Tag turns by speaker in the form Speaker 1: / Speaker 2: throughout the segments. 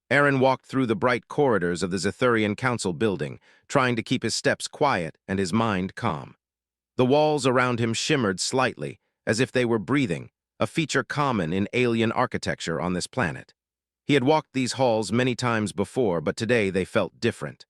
Speaker 1: Aaron walked through the bright corridors of the Zethurian Council building, trying to keep his steps quiet and his mind calm. The walls around him shimmered slightly, as if they were breathing, a feature common in alien architecture on this planet. He had walked these halls many times before, but today they felt different.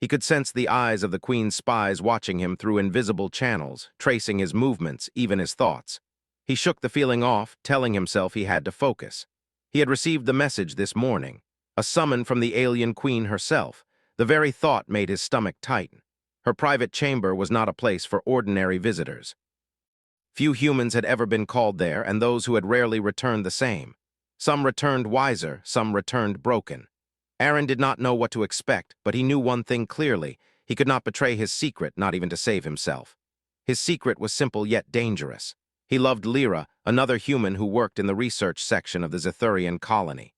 Speaker 1: He could sense the eyes of the Queen's spies watching him through invisible channels, tracing his movements, even his thoughts. He shook the feeling off, telling himself he had to focus. He had received the message this morning, a summon from the alien Queen herself. The very thought made his stomach tighten. Her private chamber was not a place for ordinary visitors. Few humans had ever been called there, and those who had rarely returned the same. Some returned wiser, some returned broken. Aaron did not know what to expect, but he knew one thing clearly. He could not betray his secret, not even to save himself. His secret was simple yet dangerous. He loved Lyra, another human who worked in the research section of the Zethurian colony.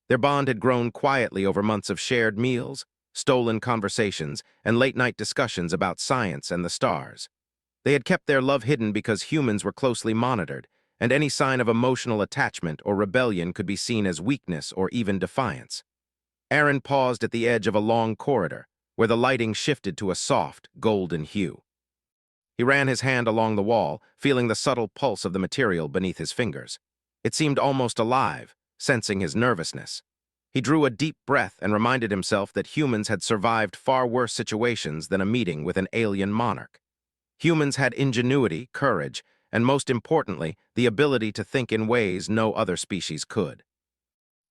Speaker 1: Their bond had grown quietly over months of shared meals, stolen conversations, and late-night discussions about science and the stars. They had kept their love hidden because humans were closely monitored, and any sign of emotional attachment or rebellion could be seen as weakness or even defiance. Aaron paused at the edge of a long corridor, where the lighting shifted to a soft, golden hue. He ran his hand along the wall, feeling the subtle pulse of the material beneath his fingers. It seemed almost alive, sensing his nervousness. He drew a deep breath and reminded himself that humans had survived far worse situations than a meeting with an alien monarch. Humans had ingenuity, courage, and most importantly, the ability to think in ways no other species could.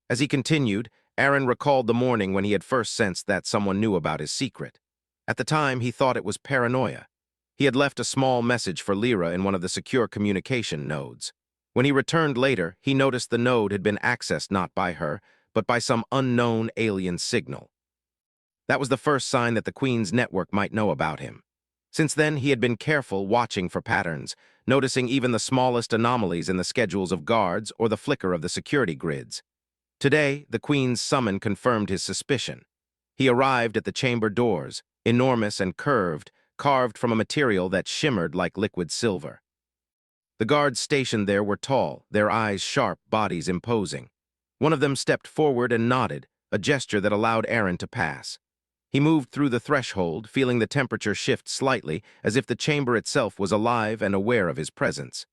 Speaker 1: As he continued, Aaron recalled the morning when he had first sensed that someone knew about his secret. At the time, he thought it was paranoia. He had left a small message for Lyra in one of the secure communication nodes. When he returned later, he noticed the node had been accessed not by her, but by some unknown alien signal. That was the first sign that the Queen's network might know about him. Since then, he had been careful, watching for patterns, noticing even the smallest anomalies in the schedules of guards or the flicker of the security grids. Today, the Queen's summon confirmed his suspicion. He arrived at the chamber doors, enormous and curved, carved from a material that shimmered like liquid silver. The guards stationed there were tall, their eyes sharp, bodies imposing. One of them stepped forward and nodded, a gesture that allowed Aaron to pass. He moved through the threshold, feeling the temperature shift slightly, as if the chamber itself was alive and aware of his presence.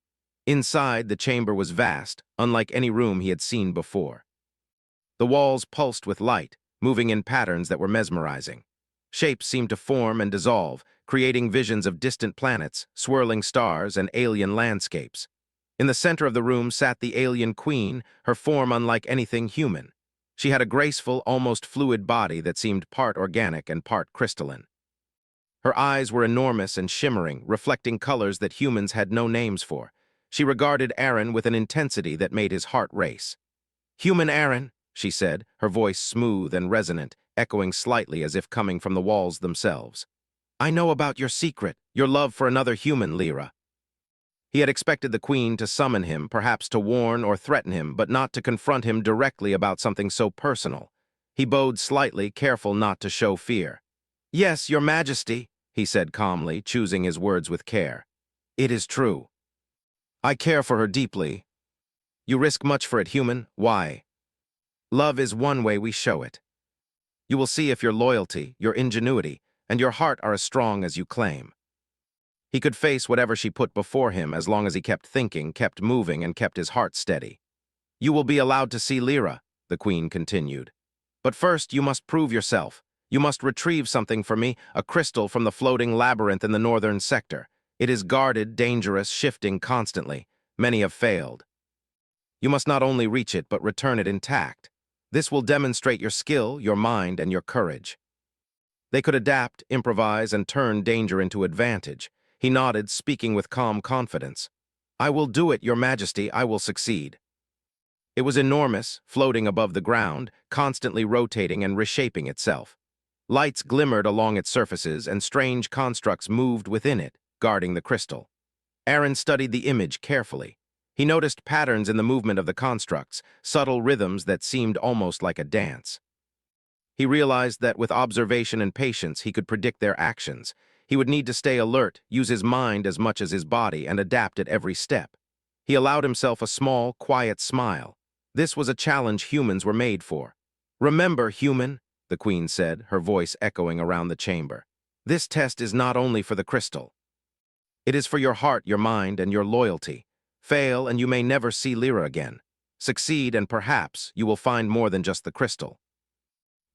Speaker 1: Inside, the chamber was vast, unlike any room he had seen before. The walls pulsed with light, moving in patterns that were mesmerizing. Shapes seemed to form and dissolve, creating visions of distant planets, swirling stars, and alien landscapes. In the center of the room sat the alien Queen, her form unlike anything human. She had a graceful, almost fluid body that seemed part organic and part crystalline. Her eyes were enormous and shimmering, reflecting colors that humans had no names for. She regarded Aaron with an intensity that made his heart race. "Human Aaron," she said, her voice smooth and resonant, echoing slightly as if coming from the walls themselves. "I know about your secret, your love for another human, Lyra." He had expected the Queen to summon him, perhaps to warn or threaten him, but not to confront him directly about something so personal. He bowed slightly, careful not to show fear. "Yes, Your Majesty," he said calmly, choosing his words with care. "It is true. I care for her deeply." "You risk much for it, human. Why?" "Love is one way we show it. You will see if your loyalty, your ingenuity, and your heart are as strong as you claim." He could face whatever she put before him as long as he kept thinking, kept moving, and kept his heart steady. "You will be allowed to see Lyra," the Queen continued. "But first you must prove yourself. You must retrieve something for me, a crystal from the floating labyrinth in the northern sector. It is guarded, dangerous, shifting constantly. Many have failed. You must not only reach it, but return it intact. This will demonstrate your skill, your mind, and your courage." They could adapt, improvise, and turn danger into advantage. He nodded, speaking with calm confidence. "I will do it, Your Majesty. I will succeed." It was enormous, floating above the ground, constantly rotating and reshaping itself. Lights glimmered along its surfaces, and strange constructs moved within it, guarding the crystal. Aaron studied the image carefully. He noticed patterns in the movement of the constructs, subtle rhythms that seemed almost like a dance. He realized that with observation and patience, he could predict their actions. He would need to stay alert, use his mind as much as his body, and adapt at every step. He allowed himself a small, quiet smile. This was a challenge humans were made for. "Remember, human," the queen said, her voice echoing around the chamber. "This test is not only for the crystal. It is for your heart, your mind, and your loyalty. Fail, and you may never see Lyra again. Succeed, and perhaps you will find more than just the crystal."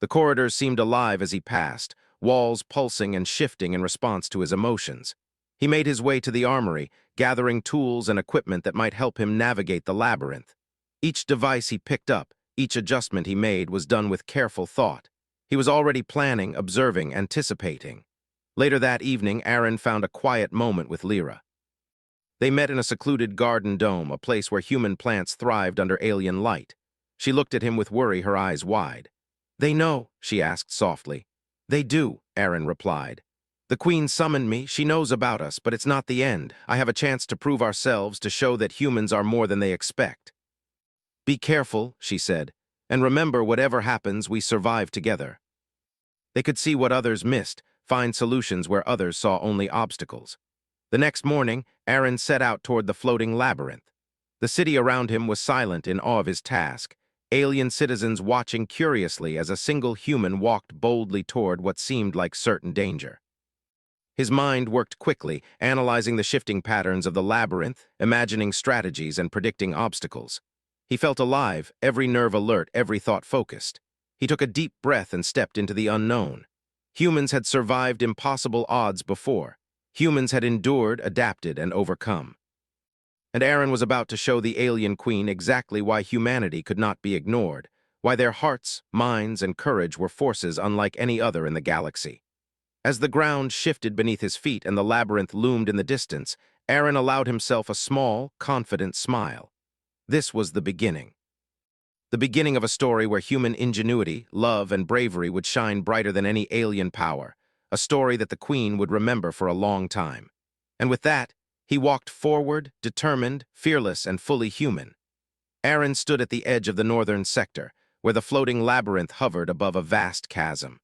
Speaker 1: The corridors seemed alive as he passed, walls pulsing and shifting in response to his emotions. He made his way to the armory, gathering tools and equipment that might help him navigate the labyrinth. Each device he picked up, each adjustment he made was done with careful thought. He was already planning, observing, anticipating. Later that evening, Aaron found a quiet moment with Lyra. They met in a secluded garden dome, a place where human plants thrived under alien light. She looked at him with worry, her eyes wide. "They know," she asked softly. "They do," Aaron replied. "The Queen summoned me. She knows about us, but it's not the end. I have a chance to prove ourselves, to show that humans are more than they expect." "Be careful," she said, "and remember, whatever happens, we survive together." They could see what others missed, find solutions where others saw only obstacles. The next morning, Aaron set out toward the floating labyrinth. The city around him was silent in awe of his task, alien citizens watching curiously as a single human walked boldly toward what seemed like certain danger. His mind worked quickly, analyzing the shifting patterns of the labyrinth, imagining strategies and predicting obstacles. He felt alive, every nerve alert, every thought focused. He took a deep breath and stepped into the unknown. Humans had survived impossible odds before. Humans had endured, adapted, and overcome. And Aaron was about to show the alien queen exactly why humanity could not be ignored, why their hearts, minds, and courage were forces unlike any other in the galaxy. As the ground shifted beneath his feet and the labyrinth loomed in the distance, Aaron allowed himself a small, confident smile. This was the beginning. The beginning of a story where human ingenuity, love, and bravery would shine brighter than any alien power, a story that the Queen would remember for a long time. And with that, he walked forward, determined, fearless, and fully human. Aaron stood at the edge of the northern sector, where the floating labyrinth hovered above a vast chasm.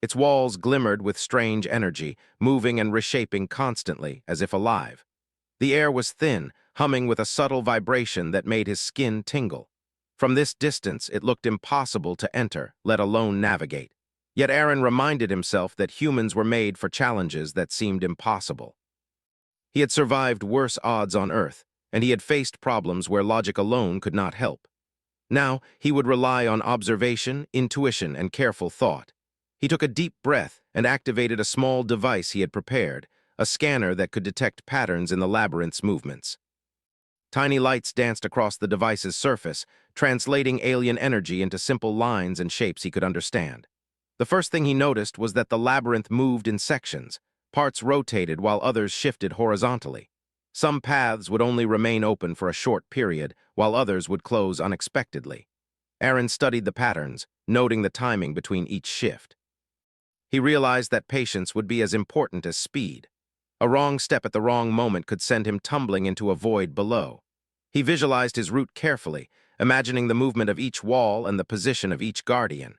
Speaker 1: Its walls glimmered with strange energy, moving and reshaping constantly, as if alive. The air was thin, humming with a subtle vibration that made his skin tingle. From this distance, it looked impossible to enter, let alone navigate. Yet Aaron reminded himself that humans were made for challenges that seemed impossible. He had survived worse odds on Earth, and he had faced problems where logic alone could not help. Now, he would rely on observation, intuition, and careful thought. He took a deep breath and activated a small device he had prepared, a scanner that could detect patterns in the labyrinth's movements. Tiny lights danced across the device's surface, translating alien energy into simple lines and shapes he could understand. The first thing he noticed was that the labyrinth moved in sections. Parts rotated while others shifted horizontally. Some paths would only remain open for a short period, while others would close unexpectedly. Aaron studied the patterns, noting the timing between each shift. He realized that patience would be as important as speed. A wrong step at the wrong moment could send him tumbling into a void below. He visualized his route carefully, imagining the movement of each wall and the position of each guardian.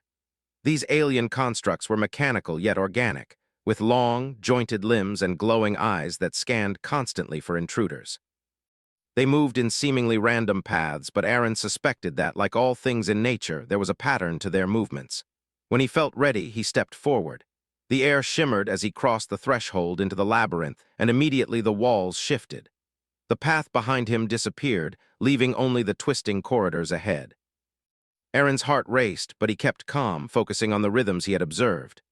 Speaker 1: These alien constructs were mechanical yet organic, with long, jointed limbs and glowing eyes that scanned constantly for intruders. They moved in seemingly random paths, but Aaron suspected that, like all things in nature, there was a pattern to their movements. When he felt ready, he stepped forward. The air shimmered as he crossed the threshold into the labyrinth, and immediately the walls shifted. The path behind him disappeared, leaving only the twisting corridors ahead. Aaron's heart raced, but he kept calm, focusing on the rhythms he had observed.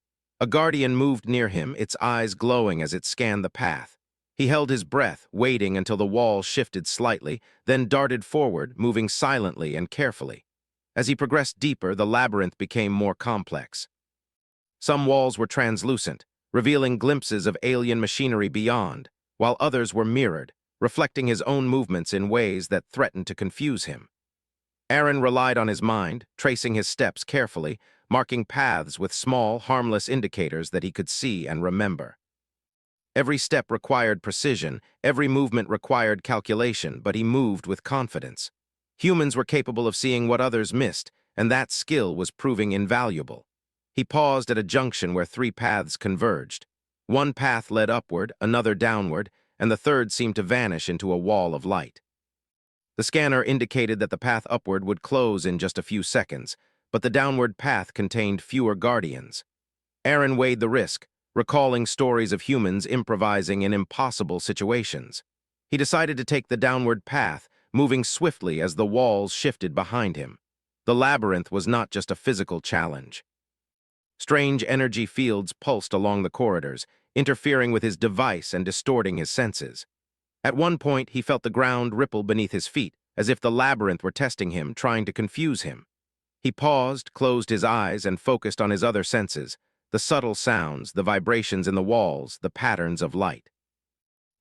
Speaker 1: A guardian moved near him, its eyes glowing as it scanned the path. He held his breath, waiting until the wall shifted slightly, then darted forward, moving silently and carefully. As he progressed deeper, the labyrinth became more complex. Some walls were translucent, revealing glimpses of alien machinery beyond, while others were mirrored, reflecting his own movements in ways that threatened to confuse him. Aaron relied on his mind, tracing his steps carefully, marking paths with small, harmless indicators that he could see and remember. Every step required precision, every movement required calculation, but he moved with confidence. Humans were capable of seeing what others missed, and that skill was proving invaluable. He paused at a junction where three paths converged. One path led upward, another downward, and the third seemed to vanish into a wall of light. The scanner indicated that the path upward would close in just a few seconds, but the downward path contained fewer guardians. Aaron weighed the risk, recalling stories of humans improvising in impossible situations. He decided to take the downward path, moving swiftly as the walls shifted behind him. The labyrinth was not just a physical challenge. Strange energy fields pulsed along the corridors, interfering with his device and distorting his senses. At one point, he felt the ground ripple beneath his feet, as if the labyrinth were testing him, trying to confuse him. He paused, closed his eyes, and focused on his other senses, the subtle sounds, the vibrations in the walls, the patterns of light.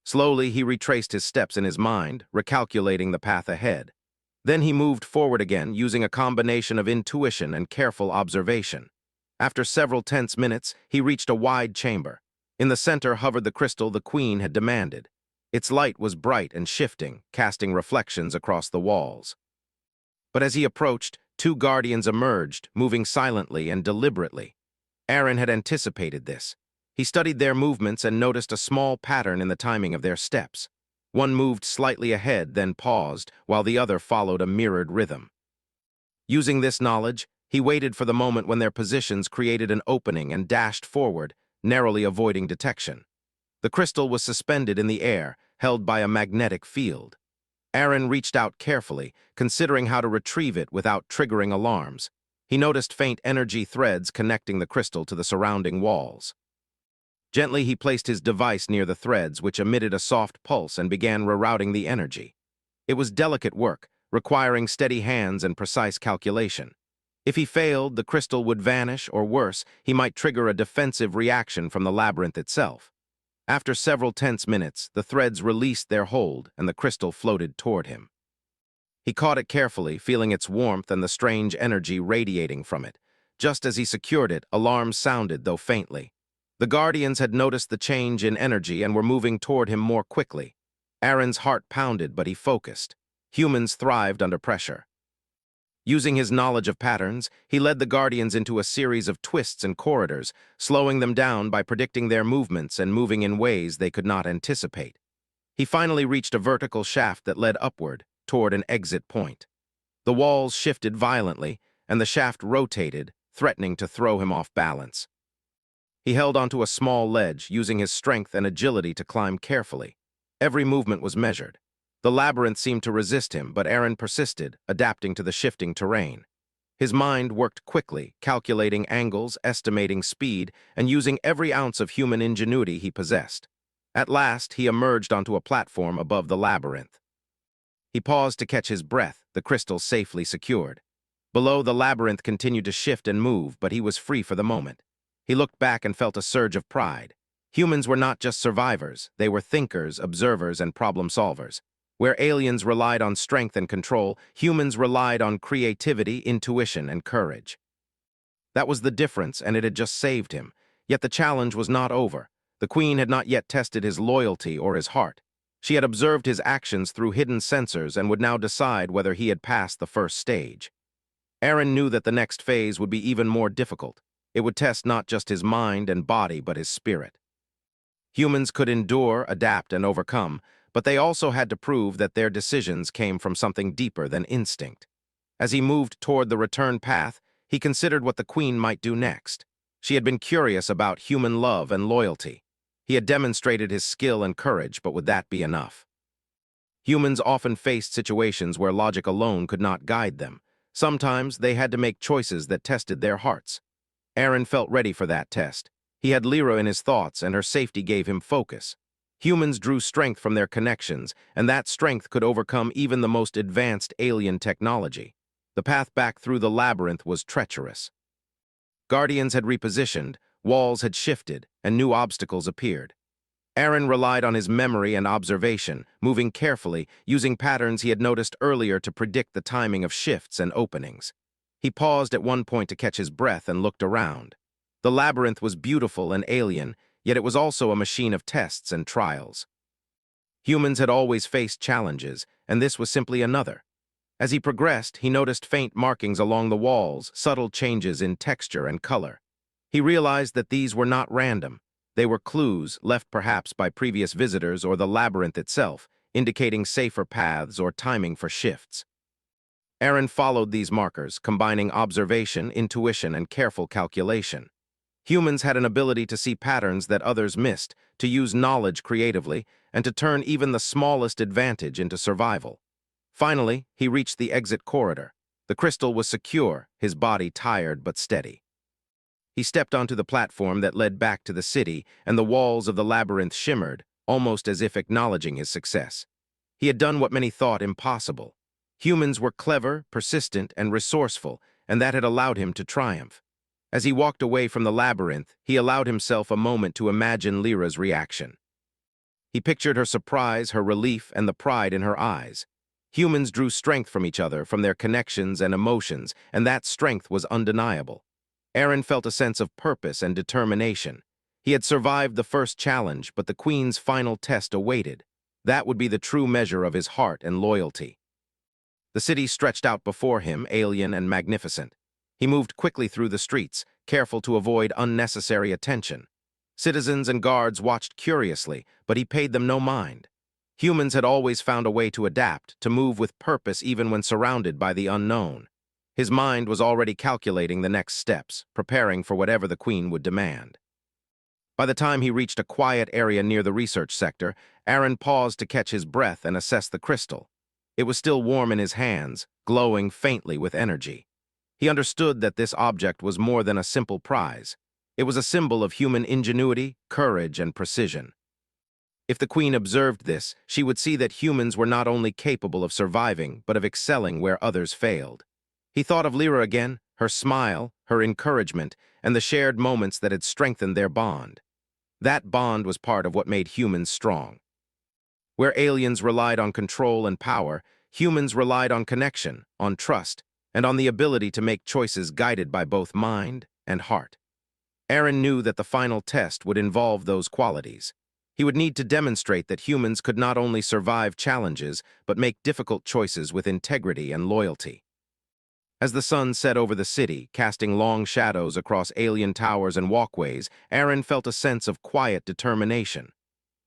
Speaker 1: Slowly, he retraced his steps in his mind, recalculating the path ahead. Then he moved forward again, using a combination of intuition and careful observation. After several tense minutes, he reached a wide chamber. In the center hovered the crystal the queen had demanded. Its light was bright and shifting, casting reflections across the walls. But as he approached, two guardians emerged, moving silently and deliberately. Aaron had anticipated this. He studied their movements and noticed a small pattern in the timing of their steps. One moved slightly ahead, then paused, while the other followed a mirrored rhythm. Using this knowledge, he waited for the moment when their positions created an opening and dashed forward, narrowly avoiding detection. The crystal was suspended in the air, held by a magnetic field. Aaron reached out carefully, considering how to retrieve it without triggering alarms. He noticed faint energy threads connecting the crystal to the surrounding walls. Gently, he placed his device near the threads, which emitted a soft pulse and began rerouting the energy. It was delicate work, requiring steady hands and precise calculation. If he failed, the crystal would vanish, or worse, he might trigger a defensive reaction from the labyrinth itself. After several tense minutes, the threads released their hold and the crystal floated toward him. He caught it carefully, feeling its warmth and the strange energy radiating from it. Just as he secured it, alarms sounded, though faintly. The guardians had noticed the change in energy and were moving toward him more quickly. Aaron's heart pounded, but he focused. Humans thrived under pressure. Using his knowledge of patterns, he led the guardians into a series of twists and corridors, slowing them down by predicting their movements and moving in ways they could not anticipate. He finally reached a vertical shaft that led upward, toward an exit point. The walls shifted violently, and the shaft rotated, threatening to throw him off balance. He held onto a small ledge, using his strength and agility to climb carefully. Every movement was measured. The labyrinth seemed to resist him, but Aaron persisted, adapting to the shifting terrain. His mind worked quickly, calculating angles, estimating speed, and using every ounce of human ingenuity he possessed. At last, he emerged onto a platform above the labyrinth. He paused to catch his breath, the crystal safely secured. Below, the labyrinth continued to shift and move, but he was free for the moment. He looked back and felt a surge of pride. Humans were not just survivors, they were thinkers, observers, and problem solvers. Where aliens relied on strength and control, humans relied on creativity, intuition, and courage. That was the difference, and it had just saved him. Yet the challenge was not over. The queen had not yet tested his loyalty or his heart. She had observed his actions through hidden sensors and would now decide whether he had passed the first stage. Aaron knew that the next phase would be even more difficult. It would test not just his mind and body, but his spirit. Humans could endure, adapt, and overcome, but they also had to prove that their decisions came from something deeper than instinct. As he moved toward the return path, he considered what the queen might do next. She had been curious about human love and loyalty. He had demonstrated his skill and courage, but would that be enough? Humans often faced situations where logic alone could not guide them. Sometimes they had to make choices that tested their hearts. Aaron felt ready for that test. He had Lyra in his thoughts, and her safety gave him focus. Humans drew strength from their connections, and that strength could overcome even the most advanced alien technology. The path back through the labyrinth was treacherous. Guardians had repositioned, walls had shifted, and new obstacles appeared. Aaron relied on his memory and observation, moving carefully, using patterns he had noticed earlier to predict the timing of shifts and openings. He paused at one point to catch his breath and looked around. The labyrinth was beautiful and alien, yet it was also a machine of tests and trials. Humans had always faced challenges, and this was simply another. As he progressed, he noticed faint markings along the walls, subtle changes in texture and color. He realized that these were not random. They were clues, left perhaps by previous visitors or the labyrinth itself, indicating safer paths or timing for shifts. Aaron followed these markers, combining observation, intuition, and careful calculation. Humans had an ability to see patterns that others missed, to use knowledge creatively, and to turn even the smallest advantage into survival. Finally, he reached the exit corridor. The crystal was secure, his body tired but steady. He stepped onto the platform that led back to the city, and the walls of the labyrinth shimmered, almost as if acknowledging his success. He had done what many thought impossible. Humans were clever, persistent, and resourceful, and that had allowed him to triumph. As he walked away from the labyrinth, he allowed himself a moment to imagine Lyra's reaction. He pictured her surprise, her relief, and the pride in her eyes. Humans drew strength from each other, from their connections and emotions, and that strength was undeniable. Aaron felt a sense of purpose and determination. He had survived the first challenge, but the Queen's final test awaited. That would be the true measure of his heart and loyalty. The city stretched out before him, alien and magnificent. He moved quickly through the streets, careful to avoid unnecessary attention. Citizens and guards watched curiously, but he paid them no mind. Humans had always found a way to adapt, to move with purpose even when surrounded by the unknown. His mind was already calculating the next steps, preparing for whatever the Queen would demand. By the time he reached a quiet area near the research sector, Aaron paused to catch his breath and assess the crystal. It was still warm in his hands, glowing faintly with energy. He understood that this object was more than a simple prize. It was a symbol of human ingenuity, courage, and precision. If the Queen observed this, she would see that humans were not only capable of surviving, but of excelling where others failed. He thought of Lyra again, her smile, her encouragement, and the shared moments that had strengthened their bond. That bond was part of what made humans strong. Where aliens relied on control and power, humans relied on connection, on trust, and on the ability to make choices guided by both mind and heart. Aaron knew that the final test would involve those qualities. He would need to demonstrate that humans could not only survive challenges, but make difficult choices with integrity and loyalty. As the sun set over the city, casting long shadows across alien towers and walkways, Aaron felt a sense of quiet determination.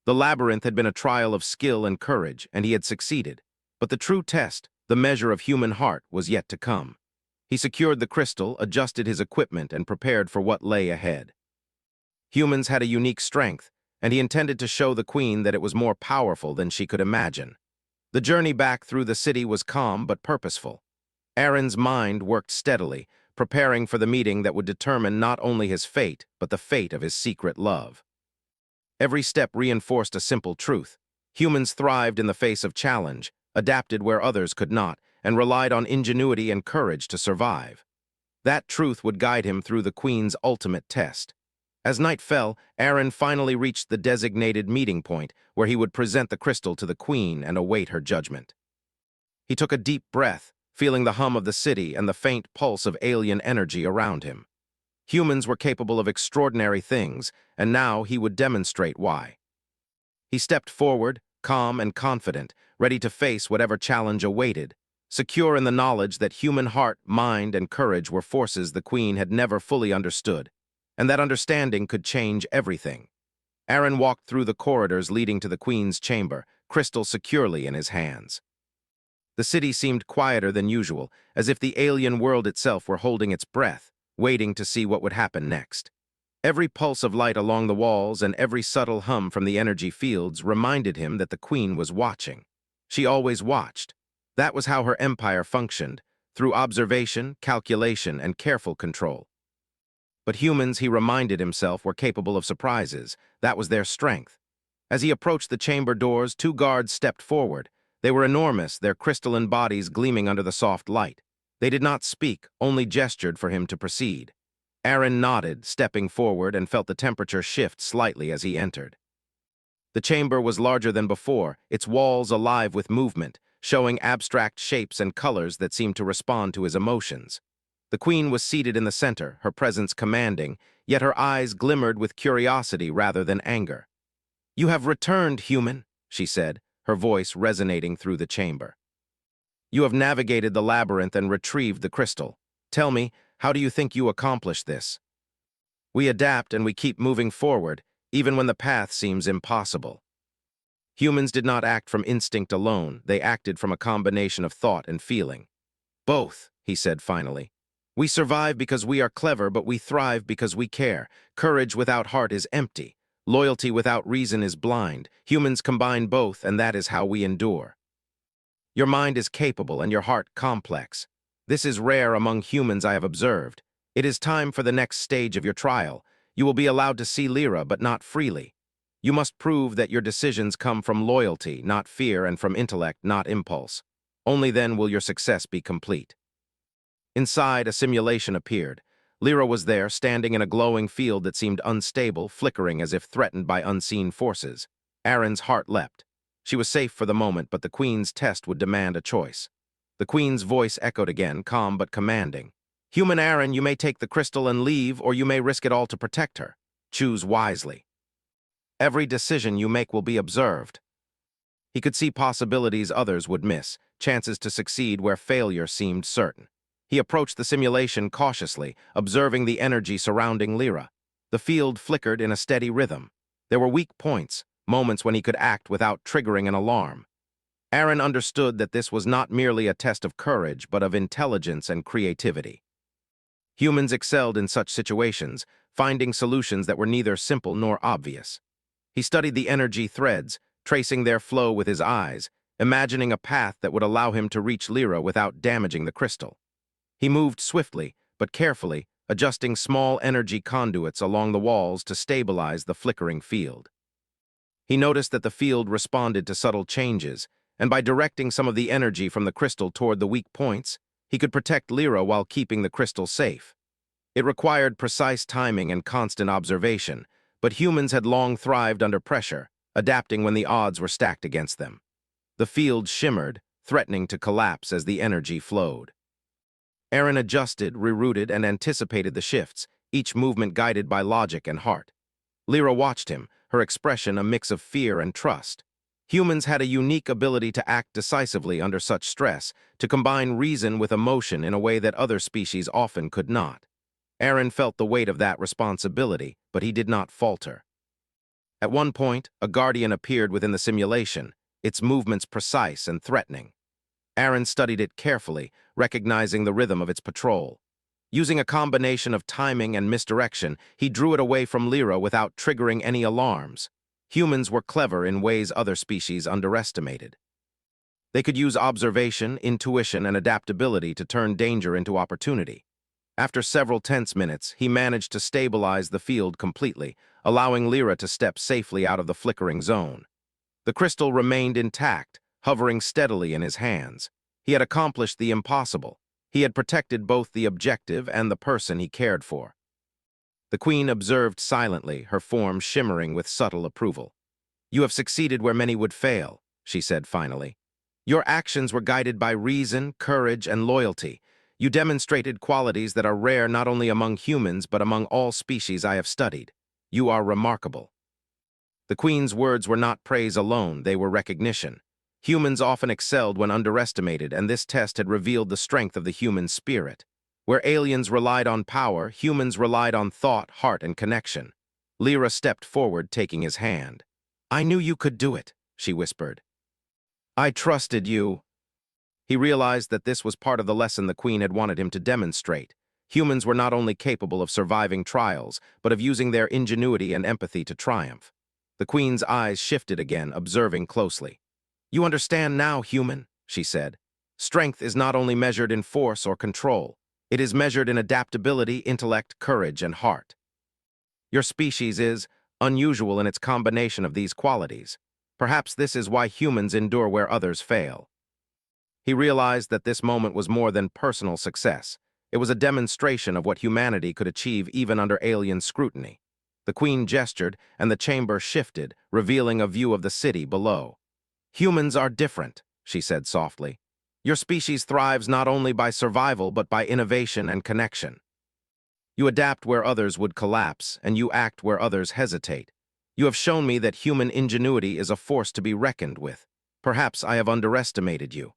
Speaker 1: The labyrinth had been a trial of skill and courage, and he had succeeded. But the true test, the measure of human heart, was yet to come. He secured the crystal, adjusted his equipment, and prepared for what lay ahead. Humans had a unique strength, and he intended to show the Queen that it was more powerful than she could imagine. The journey back through the city was calm but purposeful. Aaron's mind worked steadily, preparing for the meeting that would determine not only his fate, but the fate of his secret love. Every step reinforced a simple truth. Humans thrived in the face of challenge, adapted where others could not, and relied on ingenuity and courage to survive. That truth would guide him through the Queen's ultimate test. As night fell, Aaron finally reached the designated meeting point, where he would present the crystal to the Queen and await her judgment. He took a deep breath, feeling the hum of the city and the faint pulse of alien energy around him. Humans were capable of extraordinary things, and now he would demonstrate why. He stepped forward, calm and confident, ready to face whatever challenge awaited, secure in the knowledge that human heart, mind, and courage were forces the Queen had never fully understood, and that understanding could change everything. Aaron walked through the corridors leading to the Queen's chamber, crystal securely in his hands. The city seemed quieter than usual, as if the alien world itself were holding its breath, waiting to see what would happen next. Every pulse of light along the walls and every subtle hum from the energy fields reminded him that the Queen was watching. She always watched. That was how her empire functioned, through observation, calculation, and careful control. But humans, he reminded himself, were capable of surprises. That was their strength. As he approached the chamber doors, two guards stepped forward. They were enormous, their crystalline bodies gleaming under the soft light. They did not speak, only gestured for him to proceed. Aaron nodded, stepping forward, and felt the temperature shift slightly as he entered. The chamber was larger than before, its walls alive with movement, showing abstract shapes and colors that seemed to respond to his emotions. The Queen was seated in the center, her presence commanding, yet her eyes glimmered with curiosity rather than anger. "You have returned, human," she said, her voice resonating through the chamber. "You have navigated the labyrinth and retrieved the crystal. Tell me, how do you think you accomplished this?" "We adapt and we keep moving forward, even when the path seems impossible." Humans did not act from instinct alone, they acted from a combination of thought and feeling. Both, he said finally. We survive because we are clever, but we thrive because we care. Courage without heart is empty. Loyalty without reason is blind. Humans combine both, and that is how we endure. Your mind is capable and your heart complex. This is rare among humans I have observed. It is time for the next stage of your trial. You will be allowed to see Lyra, but not freely. You must prove that your decisions come from loyalty, not fear, and from intellect, not impulse. Only then will your success be complete. Inside, a simulation appeared. Lyra was there, standing in a glowing field that seemed unstable, flickering as if threatened by unseen forces. Aaron's heart leapt. She was safe for the moment, but the Queen's test would demand a choice. The Queen's voice echoed again, calm but commanding. Human Aaron, you may take the crystal and leave, or you may risk it all to protect her. Choose wisely. Every decision you make will be observed. He could see possibilities others would miss, chances to succeed where failure seemed certain. He approached the simulation cautiously, observing the energy surrounding Lyra. The field flickered in a steady rhythm. There were weak points, moments when he could act without triggering an alarm. Aaron understood that this was not merely a test of courage, but of intelligence and creativity. Humans excelled in such situations, finding solutions that were neither simple nor obvious. He studied the energy threads, tracing their flow with his eyes, imagining a path that would allow him to reach Lyra without damaging the crystal. He moved swiftly, but carefully, adjusting small energy conduits along the walls to stabilize the flickering field. He noticed that the field responded to subtle changes, and by directing some of the energy from the crystal toward the weak points, he could protect Lyra while keeping the crystal safe. It required precise timing and constant observation, but humans had long thrived under pressure, adapting when the odds were stacked against them. The field shimmered, threatening to collapse as the energy flowed. Aaron adjusted, rerouted, and anticipated the shifts, each movement guided by logic and heart. Lyra watched him, her expression a mix of fear and trust. Humans had a unique ability to act decisively under such stress, to combine reason with emotion in a way that other species often could not. Aaron felt the weight of that responsibility, but he did not falter. At one point, a guardian appeared within the simulation, its movements precise and threatening. Aaron studied it carefully, recognizing the rhythm of its patrol. Using a combination of timing and misdirection, he drew it away from Lyra without triggering any alarms. Humans were clever in ways other species underestimated. They could use observation, intuition, and adaptability to turn danger into opportunity. After several tense minutes, he managed to stabilize the field completely, allowing Lyra to step safely out of the flickering zone. The crystal remained intact, hovering steadily in his hands. He had accomplished the impossible. He had protected both the objective and the person he cared for. The Queen observed silently, her form shimmering with subtle approval. You have succeeded where many would fail, she said finally. Your actions were guided by reason, courage, and loyalty. You demonstrated qualities that are rare not only among humans but among all species I have studied. You are remarkable. The Queen's words were not praise alone, they were recognition. Humans often excelled when underestimated, and this test had revealed the strength of the human spirit. Where aliens relied on power, humans relied on thought, heart, and connection. Lyra stepped forward, taking his hand. I knew you could do it, she whispered. I trusted you. He realized that this was part of the lesson the Queen had wanted him to demonstrate. Humans were not only capable of surviving trials, but of using their ingenuity and empathy to triumph. The Queen's eyes shifted again, observing closely. You understand now, human, she said. Strength is not only measured in force or control. It is measured in adaptability, intellect, courage, and heart. Your species is unusual in its combination of these qualities. Perhaps this is why humans endure where others fail. He realized that this moment was more than personal success. It was a demonstration of what humanity could achieve even under alien scrutiny. The Queen gestured, and the chamber shifted, revealing a view of the city below. Humans are different, she said softly. Your species thrives not only by survival but by innovation and connection. You adapt where others would collapse, and you act where others hesitate. You have shown me that human ingenuity is a force to be reckoned with. Perhaps I have underestimated you.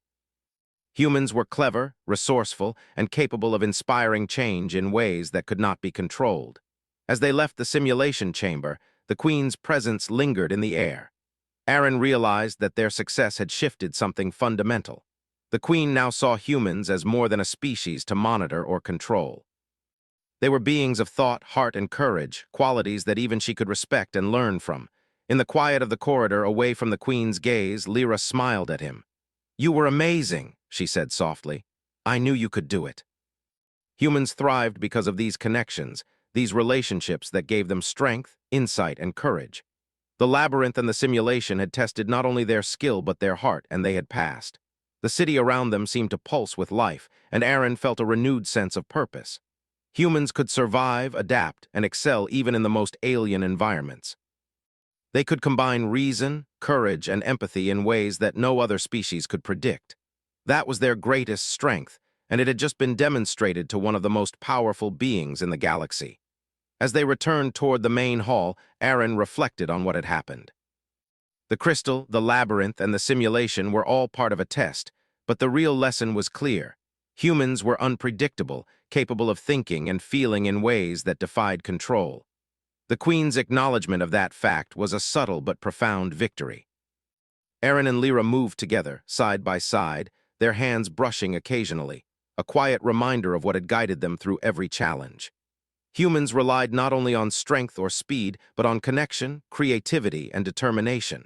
Speaker 1: Humans were clever, resourceful, and capable of inspiring change in ways that could not be controlled. As they left the simulation chamber, the Queen's presence lingered in the air. Aaron realized that their success had shifted something fundamental. The Queen now saw humans as more than a species to monitor or control. They were beings of thought, heart, and courage, qualities that even she could respect and learn from. In the quiet of the corridor, away from the Queen's gaze, Lyra smiled at him. "You were amazing," she said softly. "I knew you could do it." Humans thrived because of these connections, these relationships that gave them strength, insight, and courage. The labyrinth and the simulation had tested not only their skill but their heart, and they had passed. The city around them seemed to pulse with life, and Aaron felt a renewed sense of purpose. Humans could survive, adapt, and excel even in the most alien environments. They could combine reason, courage, and empathy in ways that no other species could predict. That was their greatest strength, and it had just been demonstrated to one of the most powerful beings in the galaxy. As they returned toward the main hall, Aaron reflected on what had happened. The crystal, the labyrinth, and the simulation were all part of a test, but the real lesson was clear. Humans were unpredictable, capable of thinking and feeling in ways that defied control. The Queen's acknowledgement of that fact was a subtle but profound victory. Aaron and Lyra moved together, side by side, their hands brushing occasionally, a quiet reminder of what had guided them through every challenge. Humans relied not only on strength or speed, but on connection, creativity, and determination.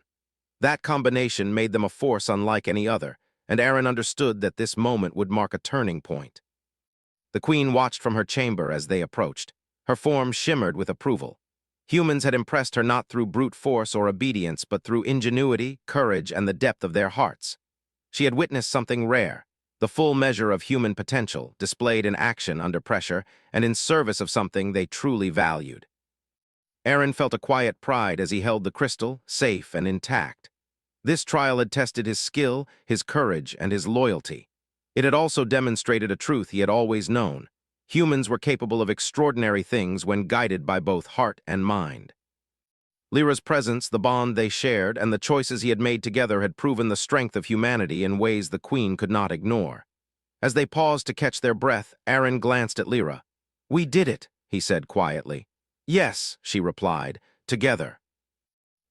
Speaker 1: That combination made them a force unlike any other, and Aaron understood that this moment would mark a turning point. The Queen watched from her chamber as they approached. Her form shimmered with approval. Humans had impressed her not through brute force or obedience, but through ingenuity, courage, and the depth of their hearts. She had witnessed something rare, the full measure of human potential, displayed in action under pressure and in service of something they truly valued. Aaron felt a quiet pride as he held the crystal, safe and intact. This trial had tested his skill, his courage, and his loyalty. It had also demonstrated a truth he had always known. Humans were capable of extraordinary things when guided by both heart and mind. Lyra's presence, the bond they shared, and the choices he had made together had proven the strength of humanity in ways the Queen could not ignore. As they paused to catch their breath, Aaron glanced at Lyra. "We did it," he said quietly. "Yes," she replied, "together."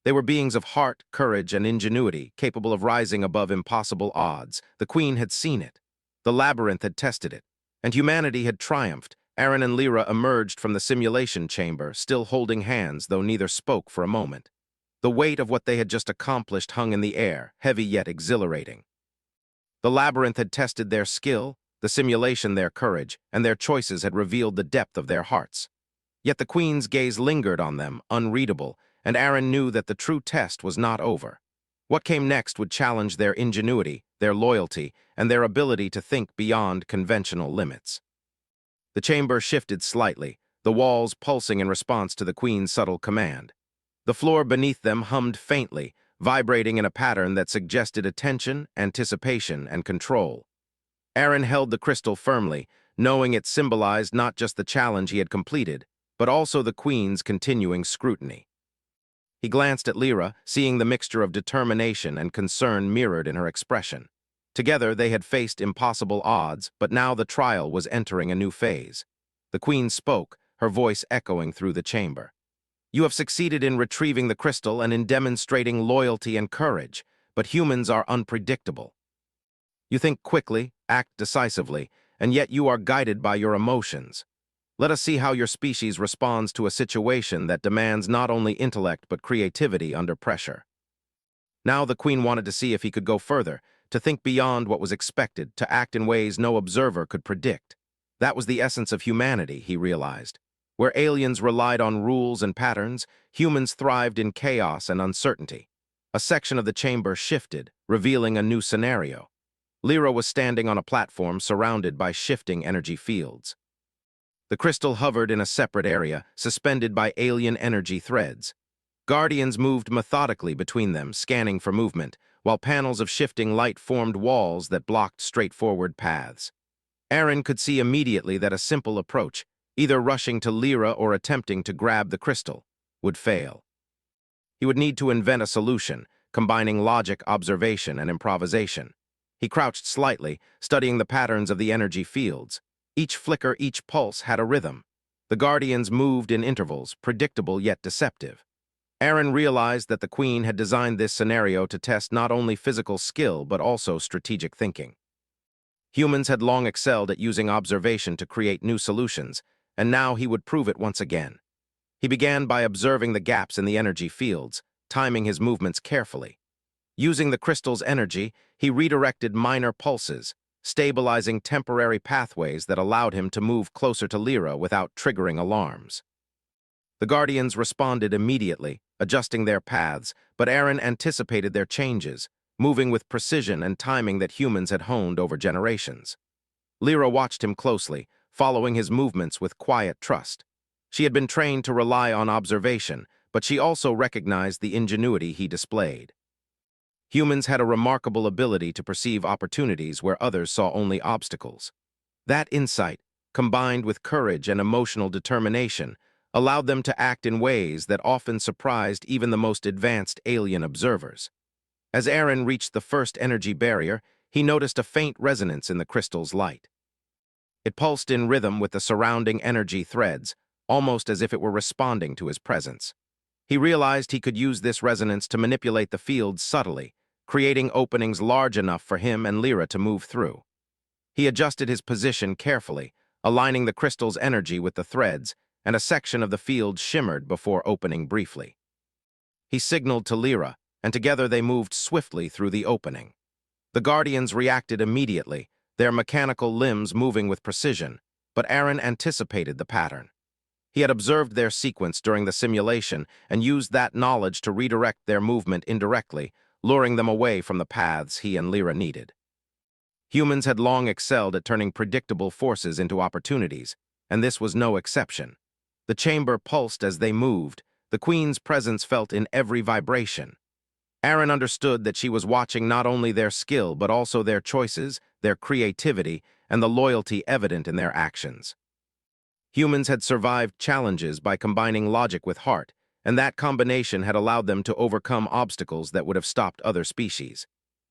Speaker 1: They were beings of heart, courage, and ingenuity, capable of rising above impossible odds. The Queen had seen it. The labyrinth had tested it. And humanity had triumphed. Aaron and Lyra emerged from the simulation chamber, still holding hands, though neither spoke for a moment. The weight of what they had just accomplished hung in the air, heavy yet exhilarating. The labyrinth had tested their skill, the simulation their courage, and their choices had revealed the depth of their hearts. Yet the Queen's gaze lingered on them, unreadable, and Aaron knew that the true test was not over. What came next would challenge their ingenuity, their loyalty, and their ability to think beyond conventional limits. The chamber shifted slightly, the walls pulsing in response to the Queen's subtle command. The floor beneath them hummed faintly, vibrating in a pattern that suggested attention, anticipation, and control. Aaron held the crystal firmly, knowing it symbolized not just the challenge he had completed, but also the Queen's continuing scrutiny. He glanced at Lyra, seeing the mixture of determination and concern mirrored in her expression. Together they had faced impossible odds, but now the trial was entering a new phase. The Queen spoke, her voice echoing through the chamber. "You have succeeded in retrieving the crystal and in demonstrating loyalty and courage, but humans are unpredictable. You think quickly, act decisively, and yet you are guided by your emotions. Let us see how your species responds to a situation that demands not only intellect but creativity under pressure." Now the Queen wanted to see if he could go further, to think beyond what was expected, to act in ways no observer could predict. That was the essence of humanity, he realized. Where aliens relied on rules and patterns, humans thrived in chaos and uncertainty. A section of the chamber shifted, revealing a new scenario. Lyra was standing on a platform surrounded by shifting energy fields. The crystal hovered in a separate area, suspended by alien energy threads. Guardians moved methodically between them, scanning for movement, while panels of shifting light formed walls that blocked straightforward paths. Aaron could see immediately that a simple approach, either rushing to Lyra or attempting to grab the crystal, would fail. He would need to invent a solution, combining logic, observation, and improvisation. He crouched slightly, studying the patterns of the energy fields. Each flicker, each pulse had a rhythm. The Guardians moved in intervals, predictable yet deceptive. Aaron realized that the Queen had designed this scenario to test not only physical skill but also strategic thinking. Humans had long excelled at using observation to create new solutions, and now he would prove it once again. He began by observing the gaps in the energy fields, timing his movements carefully. Using the crystal's energy, he redirected minor pulses, stabilizing temporary pathways that allowed him to move closer to Lyra without triggering alarms. The Guardians responded immediately, adjusting their paths, but Aaron anticipated their changes, moving with precision and timing that humans had honed over generations. Lyra watched him closely, following his movements with quiet trust. She had been trained to rely on observation, but she also recognized the ingenuity he displayed. Humans had a remarkable ability to perceive opportunities where others saw only obstacles. That insight, combined with courage and emotional determination, allowed them to act in ways that often surprised even the most advanced alien observers. As Aaron reached the first energy barrier, he noticed a faint resonance in the crystal's light. It pulsed in rhythm with the surrounding energy threads, almost as if it were responding to his presence. He realized he could use this resonance to manipulate the field subtly, creating openings large enough for him and Lyra to move through. He adjusted his position carefully, aligning the crystal's energy with the threads, and a section of the field shimmered before opening briefly. He signaled to Lyra, and together they moved swiftly through the opening. The Guardians reacted immediately, their mechanical limbs moving with precision, but Aaron anticipated the pattern. He had observed their sequence during the simulation and used that knowledge to redirect their movement indirectly, luring them away from the paths he and Lyra needed. Humans had long excelled at turning predictable forces into opportunities, and this was no exception. The chamber pulsed as they moved, the Queen's presence felt in every vibration. Aaron understood that she was watching not only their skill but also their choices, their creativity, and the loyalty evident in their actions. Humans had survived challenges by combining logic with heart, and that combination had allowed them to overcome obstacles that would have stopped other species.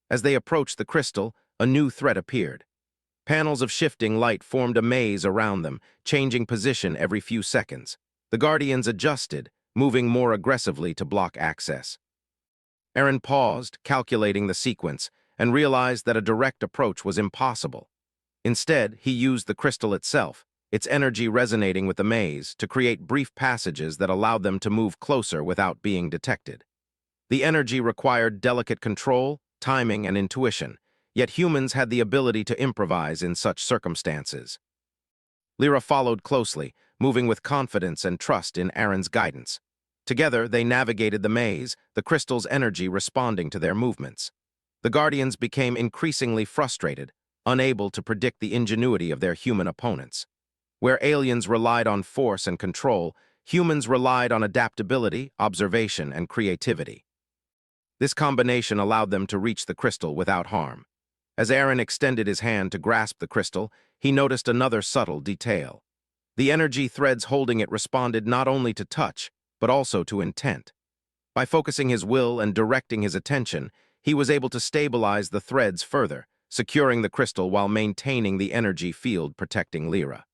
Speaker 1: As they approached the crystal, a new threat appeared. Panels of shifting light formed a maze around them, changing position every few seconds. The Guardians adjusted, moving more aggressively to block access. Aaron paused, calculating the sequence, and realized that a direct approach was impossible. Instead, he used the crystal itself, its energy resonating with the maze, to create brief passages that allowed them to move closer without being detected. The energy required delicate control, timing, and intuition, yet humans had the ability to improvise in such circumstances. Lyra followed closely, moving with confidence and trust in Aaron's guidance. Together, they navigated the maze, the crystal's energy responding to their movements. The Guardians became increasingly frustrated, unable to predict the ingenuity of their human opponents. Where aliens relied on force and control, humans relied on adaptability, observation, and creativity. This combination allowed them to reach the crystal without harm. As Aaron extended his hand to grasp the crystal, he noticed another subtle detail. The energy threads holding it responded not only to touch, but also to intent. By focusing his will and directing his attention, he was able to stabilize the threads further, securing the crystal while maintaining the energy field protecting Lyra.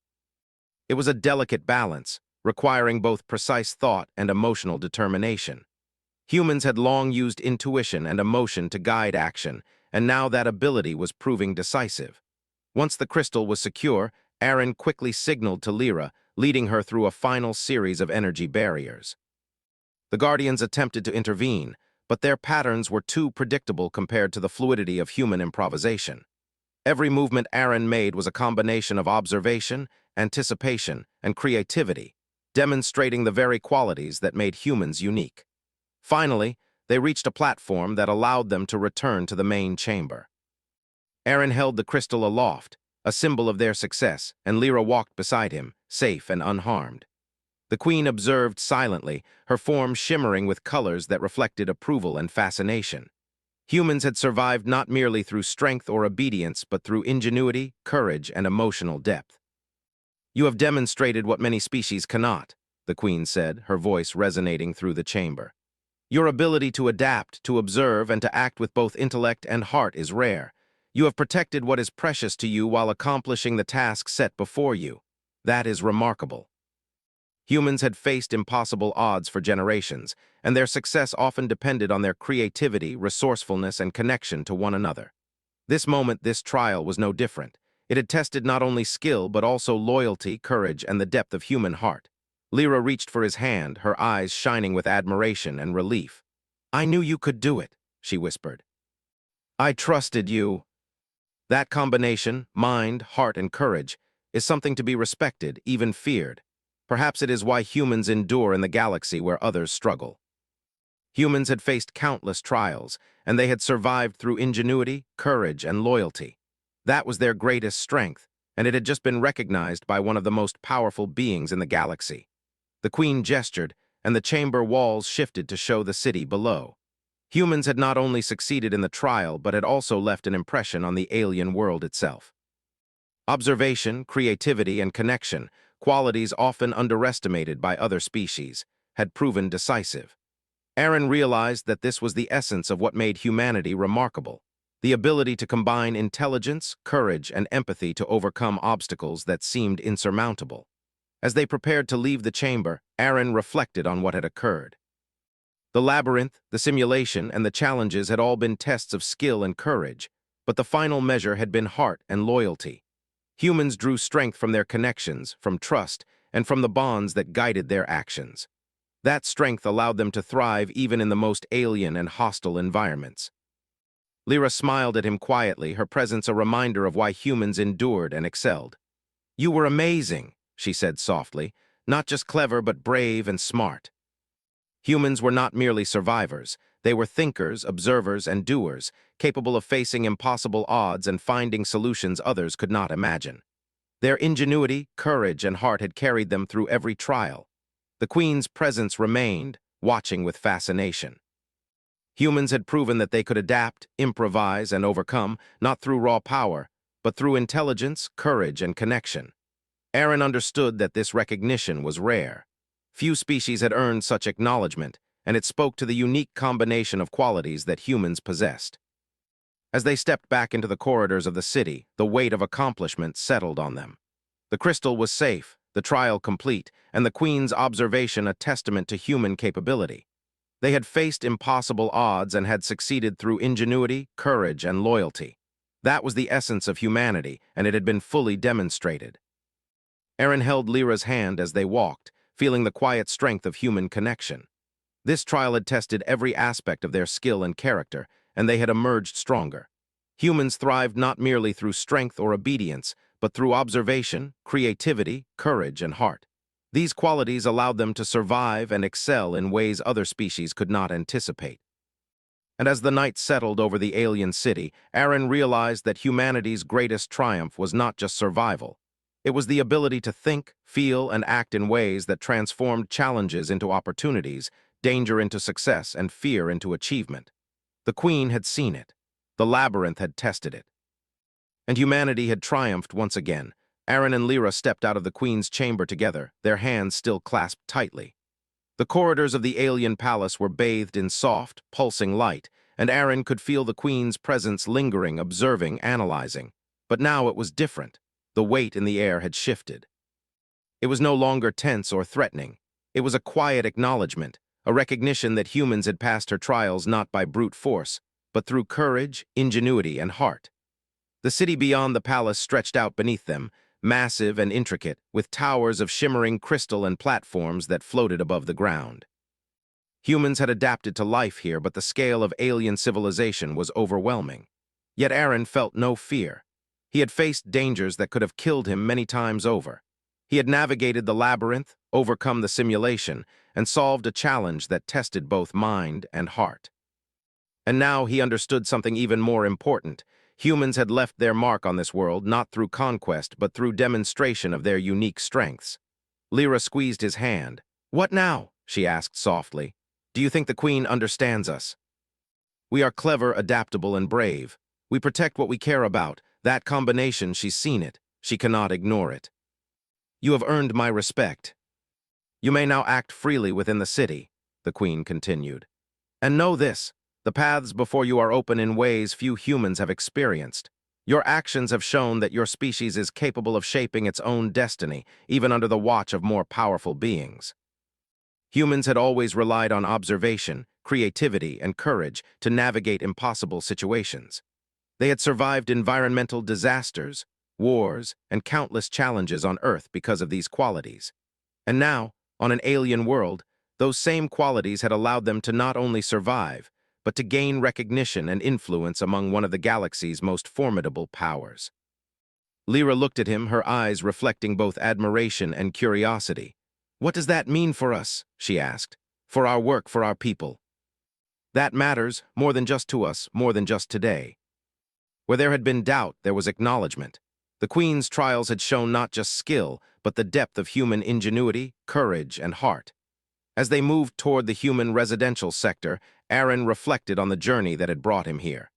Speaker 1: It was a delicate balance, requiring both precise thought and emotional determination. Humans had long used intuition and emotion to guide action, and now that ability was proving decisive. Once the crystal was secure, Aaron quickly signaled to Lyra, leading her through a final series of energy barriers. The Guardians attempted to intervene, but their patterns were too predictable compared to the fluidity of human improvisation. Every movement Aaron made was a combination of observation, anticipation, and creativity, demonstrating the very qualities that made humans unique. Finally, they reached a platform that allowed them to return to the main chamber. Aaron held the crystal aloft, a symbol of their success, and Lyra walked beside him, safe and unharmed. The Queen observed silently, her form shimmering with colors that reflected approval and fascination. Humans had survived not merely through strength or obedience, but through ingenuity, courage, and emotional depth. "You have demonstrated what many species cannot," the Queen said, her voice resonating through the chamber. "Your ability to adapt, to observe, and to act with both intellect and heart is rare. You have protected what is precious to you while accomplishing the task set before you. That is remarkable." Humans had faced impossible odds for generations, and their success often depended on their creativity, resourcefulness, and connection to one another. This trial was no different. It had tested not only skill, but also loyalty, courage, and the depth of human heart. Lyra reached for his hand, her eyes shining with admiration and relief. "I knew you could do it," she whispered. "I trusted you." That combination, mind, heart, and courage, is something to be respected, even feared. Perhaps it is why humans endure in the galaxy where others struggle. Humans had faced countless trials, and they had survived through ingenuity, courage, and loyalty. That was their greatest strength, and it had just been recognized by one of the most powerful beings in the galaxy. The Queen gestured, and the chamber walls shifted to show the city below. Humans had not only succeeded in the trial, but had also left an impression on the alien world itself. Observation, creativity, and connection, qualities often underestimated by other species, had proven decisive. Aaron realized that this was the essence of what made humanity remarkable, the ability to combine intelligence, courage, and empathy to overcome obstacles that seemed insurmountable. As they prepared to leave the chamber, Aaron reflected on what had occurred. The labyrinth, the simulation, and the challenges had all been tests of skill and courage, but the final measure had been heart and loyalty. Humans drew strength from their connections, from trust, and from the bonds that guided their actions. That strength allowed them to thrive even in the most alien and hostile environments. Lyra smiled at him quietly, her presence a reminder of why humans endured and excelled. "You were amazing," she said softly, "not just clever but brave and smart." Humans were not merely survivors. They were thinkers, observers, and doers, capable of facing impossible odds and finding solutions others could not imagine. Their ingenuity, courage, and heart had carried them through every trial. The Queen's presence remained, watching with fascination. Humans had proven that they could adapt, improvise, and overcome, not through raw power, but through intelligence, courage, and connection. Aaron understood that this recognition was rare. Few species had earned such acknowledgement, and it spoke to the unique combination of qualities that humans possessed. As they stepped back into the corridors of the city, the weight of accomplishment settled on them. The crystal was safe, the trial complete, and the Queen's observation a testament to human capability. They had faced impossible odds and had succeeded through ingenuity, courage, and loyalty. That was the essence of humanity, and it had been fully demonstrated. Aaron held Lyra's hand as they walked, feeling the quiet strength of human connection. This trial had tested every aspect of their skill and character, and they had emerged stronger. Humans thrived not merely through strength or obedience, but through observation, creativity, courage, and heart. These qualities allowed them to survive and excel in ways other species could not anticipate. And as the night settled over the alien city, Aaron realized that humanity's greatest triumph was not just survival. It was the ability to think, feel, and act in ways that transformed challenges into opportunities, danger into success, and fear into achievement. The Queen had seen it. The labyrinth had tested it. And humanity had triumphed once again. Aaron and Lyra stepped out of the Queen's chamber together, their hands still clasped tightly. The corridors of the alien palace were bathed in soft, pulsing light, and Aaron could feel the Queen's presence lingering, observing, analyzing. But now it was different. The weight in the air had shifted. It was no longer tense or threatening. It was a quiet acknowledgement, a recognition that humans had passed her trials not by brute force, but through courage, ingenuity, and heart. The city beyond the palace stretched out beneath them, massive and intricate, with towers of shimmering crystal and platforms that floated above the ground. Humans had adapted to life here, but the scale of alien civilization was overwhelming. Yet Aaron felt no fear. He had faced dangers that could have killed him many times over. He had navigated the labyrinth, overcome the simulation, and solved a challenge that tested both mind and heart. And now he understood something even more important. Humans had left their mark on this world not through conquest, but through demonstration of their unique strengths. Lyra squeezed his hand. "What now?" she asked softly. "Do you think the Queen understands us?" "We are clever, adaptable, and brave. We protect what we care about. That combination, she's seen it. She cannot ignore it. You have earned my respect. You may now act freely within the city," the Queen continued. "And know this, the paths before you are open in ways few humans have experienced. Your actions have shown that your species is capable of shaping its own destiny, even under the watch of more powerful beings. Humans had always relied on observation, creativity, and courage to navigate impossible situations. They had survived environmental disasters, wars, and countless challenges on Earth because of these qualities. And now, on an alien world, those same qualities had allowed them to not only survive, but to gain recognition and influence among one of the galaxy's most formidable powers. Lyra looked at him, her eyes reflecting both admiration and curiosity. "What does that mean for us?" she asked. "For our work, for our people." "That matters, more than just to us, more than just today." Where there had been doubt, there was acknowledgement. The Queen's trials had shown not just skill, but the depth of human ingenuity, courage, and heart. As they moved toward the human residential sector, Aaron reflected on the journey that had brought him here.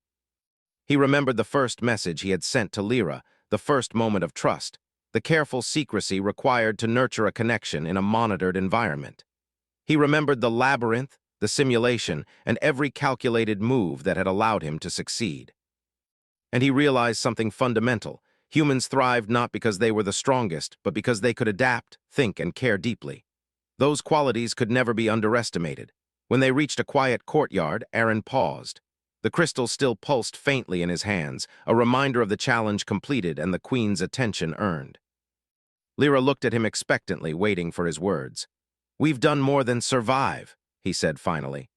Speaker 1: He remembered the first message he had sent to Lyra, the first moment of trust, the careful secrecy required to nurture a connection in a monitored environment. He remembered the labyrinth, the simulation, and every calculated move that had allowed him to succeed. And he realized something fundamental. Humans thrived not because they were the strongest, but because they could adapt, think, and care deeply. Those qualities could never be underestimated. When they reached a quiet courtyard, Aaron paused. The crystal still pulsed faintly in his hands, a reminder of the challenge completed and the Queen's attention earned. Lyra looked at him expectantly, waiting for his words. "We've done more than survive," he said finally.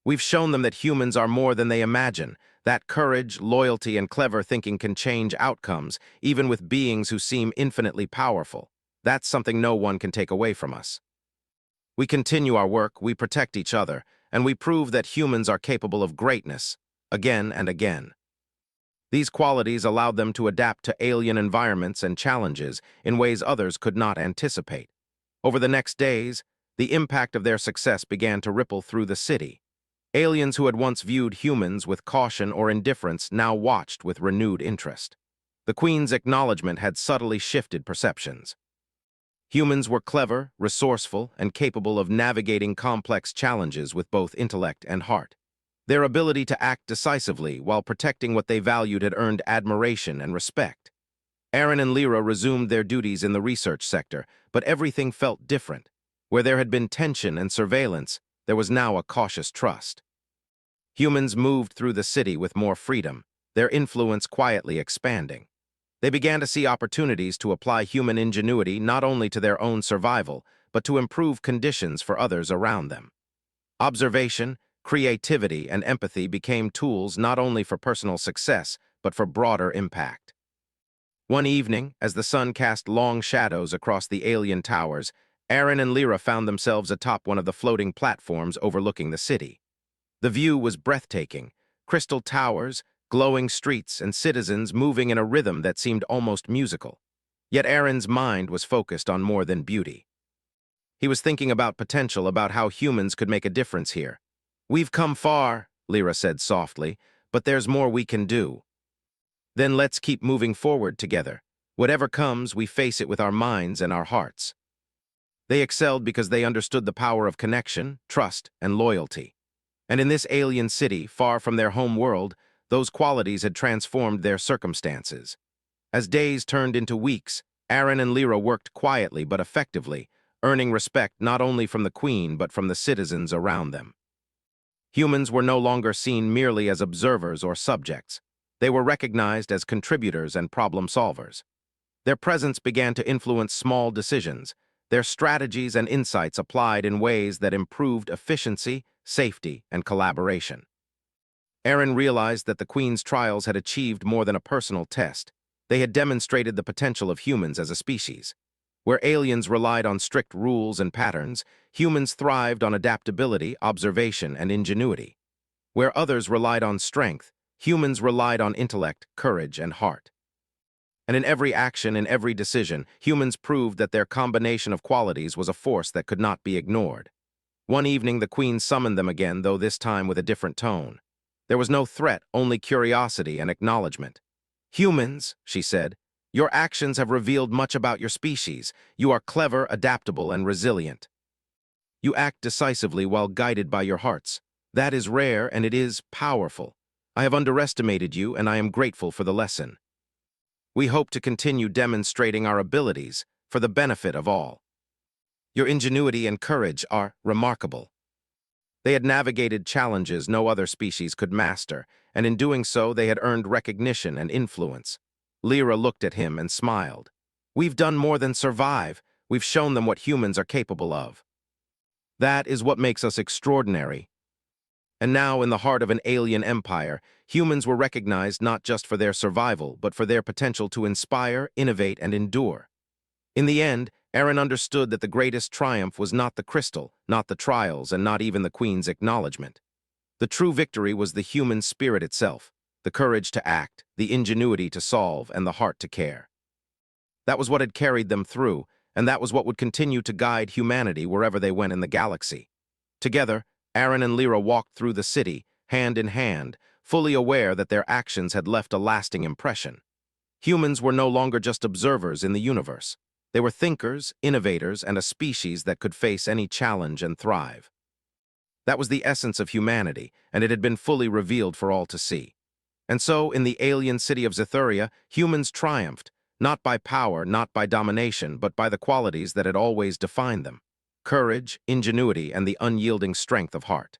Speaker 1: "We've shown them that humans are more than they imagine, that courage, loyalty, and clever thinking can change outcomes, even with beings who seem infinitely powerful. That's something no one can take away from us. We continue our work, we protect each other, and we prove that humans are capable of greatness, again and again." These qualities allowed them to adapt to alien environments and challenges in ways others could not anticipate. Over the next days, the impact of their success began to ripple through the city. Aliens who had once viewed humans with caution or indifference now watched with renewed interest. The Queen's acknowledgement had subtly shifted perceptions. Humans were clever, resourceful, and capable of navigating complex challenges with both intellect and heart. Their ability to act decisively while protecting what they valued had earned admiration and respect. Aaron and Lyra resumed their duties in the research sector, but everything felt different. Where there had been tension and surveillance, there was now a cautious trust. Humans moved through the city with more freedom, their influence quietly expanding. They began to see opportunities to apply human ingenuity not only to their own survival, but to improve conditions for others around them. Observation, creativity, and empathy became tools not only for personal success, but for broader impact. One evening, as the sun cast long shadows across the alien towers, Aaron and Lyra found themselves atop one of the floating platforms overlooking the city. The view was breathtaking: crystal towers, glowing streets, and citizens moving in a rhythm that seemed almost musical. Yet Aaron's mind was focused on more than beauty. He was thinking about potential, about how humans could make a difference here. "We've come far," Lyra said softly, "but there's more we can do." "Then let's keep moving forward together. Whatever comes, we face it with our minds and our hearts." They excelled because they understood the power of connection, trust, and loyalty. And in this alien city, far from their home world, those qualities had transformed their circumstances. As days turned into weeks, Aaron and Lyra worked quietly but effectively, earning respect not only from the Queen but from the citizens around them. Humans were no longer seen merely as observers or subjects. They were recognized as contributors and problem solvers. Their presence began to influence small decisions, their strategies and insights applied in ways that improved efficiency, safety, and collaboration. Aaron realized that the Queen's trials had achieved more than a personal test. They had demonstrated the potential of humans as a species. Where aliens relied on strict rules and patterns, humans thrived on adaptability, observation, and ingenuity. Where others relied on strength, humans relied on intellect, courage, and heart. And in every action, in every decision, humans proved that their combination of qualities was a force that could not be ignored. One evening, the Queen summoned them again, though this time with a different tone. There was no threat, only curiosity and acknowledgement. "Humans," she said, "your actions have revealed much about your species. You are clever, adaptable, and resilient. You act decisively while guided by your hearts. That is rare, and it is powerful. I have underestimated you, and I am grateful for the lesson. We hope to continue demonstrating our abilities for the benefit of all. Your ingenuity and courage are remarkable. They had navigated challenges no other species could master, and in doing so they had earned recognition and influence. Lyra looked at him and smiled. We've done more than survive. We've shown them what humans are capable of. That is what makes us extraordinary. And now, in the heart of an alien empire, humans were recognized not just for their survival, but for their potential to inspire, innovate, and endure. In the end, Aaron understood that the greatest triumph was not the crystal, not the trials, and not even the Queen's acknowledgement. The true victory was the human spirit itself, the courage to act, the ingenuity to solve, and the heart to care. That was what had carried them through, and that was what would continue to guide humanity wherever they went in the galaxy. Together, Aaron and Lyra walked through the city, hand in hand, fully aware that their actions had left a lasting impression. Humans were no longer just observers in the universe. They were thinkers, innovators, and a species that could face any challenge and thrive. That was the essence of humanity, and it had been fully revealed for all to see. And so, in the alien city of Zethuria, humans triumphed, not by power, not by domination, but by the qualities that had always defined them: courage, ingenuity, and the unyielding strength of heart.